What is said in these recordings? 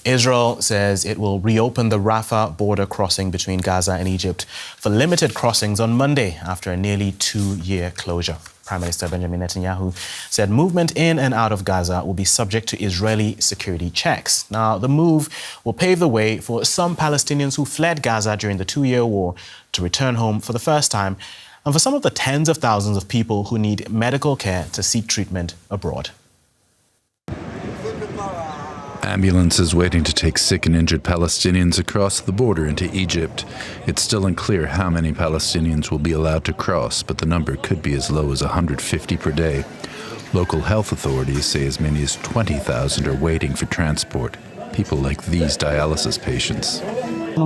Israel says it will reopen the Rafah border crossing between Gaza and Egypt for limited crossings on Monday after a nearly 2-year closure. Prime Minister Benjamin Netanyahu said movement in and out of Gaza will be subject to Israeli security checks. Now, the move will pave the way for some Palestinians who fled Gaza during the 2-year war to return home for the first time, and for some of the tens of thousands of people who need medical care to seek treatment abroad. Ambulances waiting to take sick and injured Palestinians across the border into Egypt. It's still unclear how many Palestinians will be allowed to cross, but the number could be as low as 150 per day. Local health authorities say as many as 20,000 are waiting for transport. People like these dialysis patients. The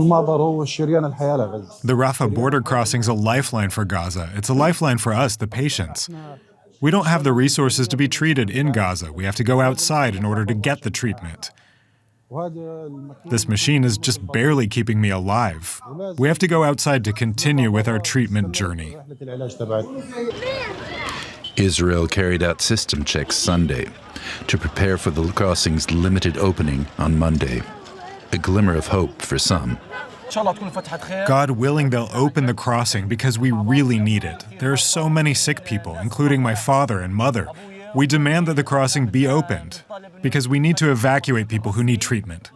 Rafah border crossing is a lifeline for Gaza. It's a lifeline for us, the patients. We don't have the resources to be treated in Gaza. We have to go outside in order to get the treatment. This machine is just barely keeping me alive. We have to go outside to continue with our treatment journey. Israel carried out system checks Sunday to prepare for the crossing's limited opening on Monday. A glimmer of hope for some. God willing, they'll open the crossing because we really need it. There are so many sick people, including my father and mother. We demand that the crossing be opened because we need to evacuate people who need treatment.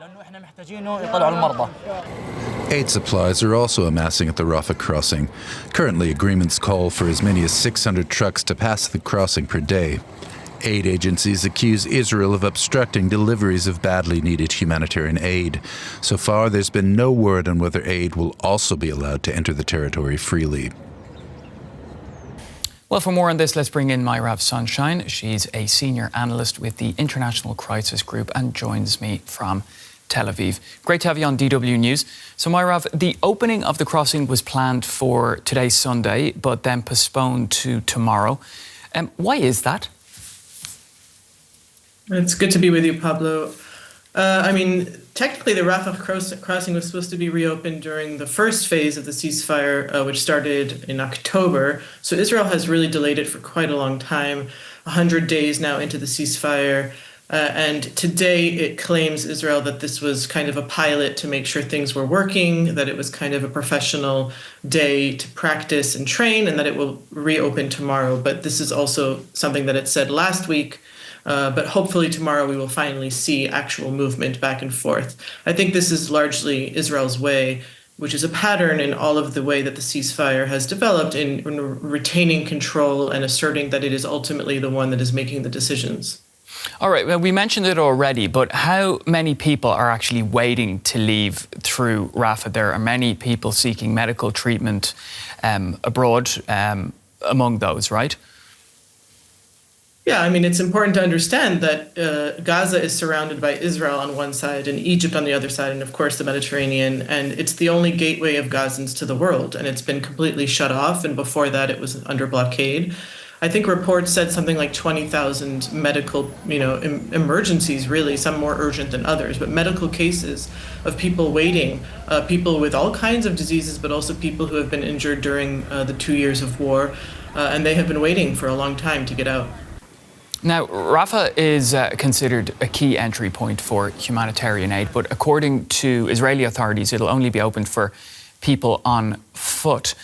Aid supplies are also amassing at the Rafah crossing. Currently, agreements call for as many as 600 trucks to pass the crossing per day. Aid agencies accuse Israel of obstructing deliveries of badly needed humanitarian aid. So far, there's been no word on whether aid will also be allowed to enter the territory freely. Well, for more on this, let's bring in Mairav Zonszein. She's a senior analyst with the International Crisis Group and joins me from Tel Aviv. Great to have you on DW News. So, Mairav, the opening of the crossing was planned for today, Sunday, but then postponed to tomorrow. Why is that? It's good to be with you, Pablo. Technically the Rafah crossing was supposed to be reopened during the first phase of the ceasefire, which started in October. So Israel has really delayed it for quite a long time, 100 days now into the ceasefire. And today it claims, Israel, that this was kind of a pilot to make sure things were working, that it was kind of a professional day to practice and train, and that it will reopen tomorrow. But this is also something that it said last week. But hopefully tomorrow we will finally see actual movement back and forth. I think this is largely Israel's way, which is a pattern in all of the way that the ceasefire has developed in retaining control and asserting that it is ultimately the one that is making the decisions. All right, well, we mentioned it already, but how many people are actually waiting to leave through Rafah? There are many people seeking medical treatment abroad among those, right? Yeah, it's important to understand that Gaza is surrounded by Israel on one side and Egypt on the other side, and of course the Mediterranean, and it's the only gateway of Gazans to the world, and it's been completely shut off, and before that it was under blockade. I think reports said something like 20,000 medical, emergencies, really, some more urgent than others, but medical cases of people waiting, people with all kinds of diseases, but also people who have been injured during the 2 years of war, and they have been waiting for a long time to get out. Now, Rafah is considered a key entry point for humanitarian aid, but according to Israeli authorities, it'll only be opened for people on foot.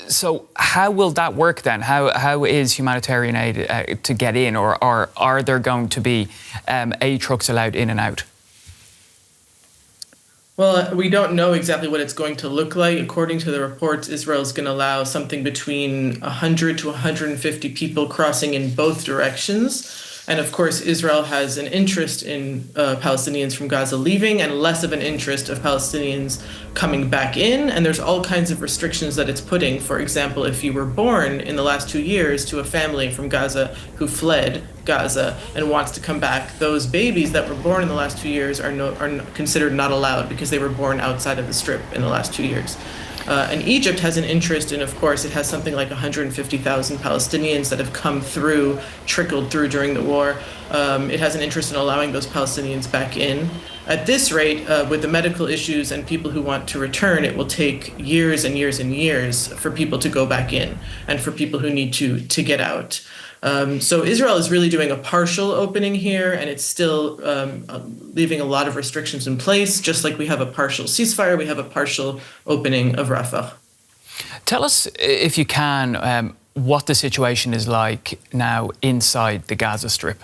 So how will that work then? How is humanitarian aid to get in, or are there going to be aid trucks allowed in and out? Well, we don't know exactly what it's going to look like. According to the reports, Israel is going to allow something between 100 to 150 people crossing in both directions. And of course, Israel has an interest in Palestinians from Gaza leaving and less of an interest of Palestinians coming back in. And there's all kinds of restrictions that it's putting. For example, if you were born in the last 2 years to a family from Gaza who fled Gaza and wants to come back, those babies that were born in the last 2 years are considered not allowed because they were born outside of the Strip in the last 2 years. And Egypt has an interest in, of course, it has something like 150,000 Palestinians that have trickled through during the war. It has an interest in allowing those Palestinians back in. At this rate, with the medical issues and people who want to return, it will take years and years and years for people to go back in and for people who need to get out. So Israel is really doing a partial opening here, and it's still leaving a lot of restrictions in place. Just like we have a partial ceasefire, we have a partial opening of Rafah. Tell us, if you can, what the situation is like now inside the Gaza Strip.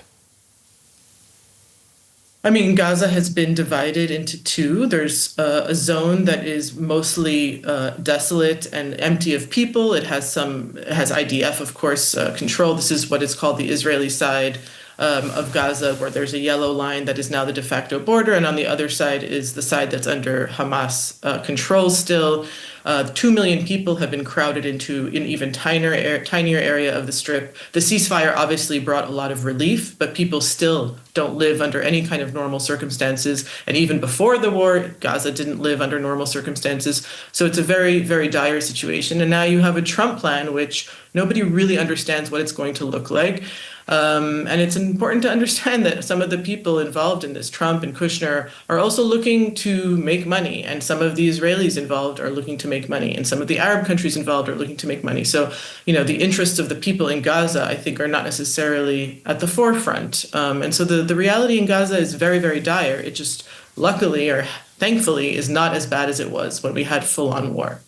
I mean, Gaza has been divided into two. There's a zone that is mostly desolate and empty of people. It has IDF, of course, control. This is what is called the Israeli side of Gaza, where there's a yellow line that is now the de facto border, and on the other side is the side that's under Hamas control still. 2 million people have been crowded into an even tinier area of the Strip. The ceasefire obviously brought a lot of relief, but people still don't live under any kind of normal circumstances. And even before the war, Gaza didn't live under normal circumstances. So it's a very, very dire situation. And now you have a Trump plan, which nobody really understands what it's going to look like. And it's important to understand that some of the people involved in this, Trump and Kushner, are also looking to make money. And some of the Israelis involved are looking to make money. And some of the Arab countries involved are looking to make money. So, the interests of the people in Gaza, I think, are not necessarily at the forefront. And so the reality in Gaza is very, very dire. It just luckily or thankfully is not as bad as it was when we had full-on war.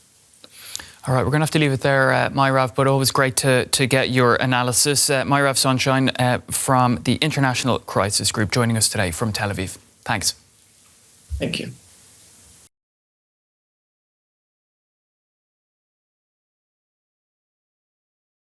All right, we're going to have to leave it there, Mairav, but always great to get your analysis. Mairav Zonszein from the International Crisis Group joining us today from Tel Aviv. Thanks. Thank you.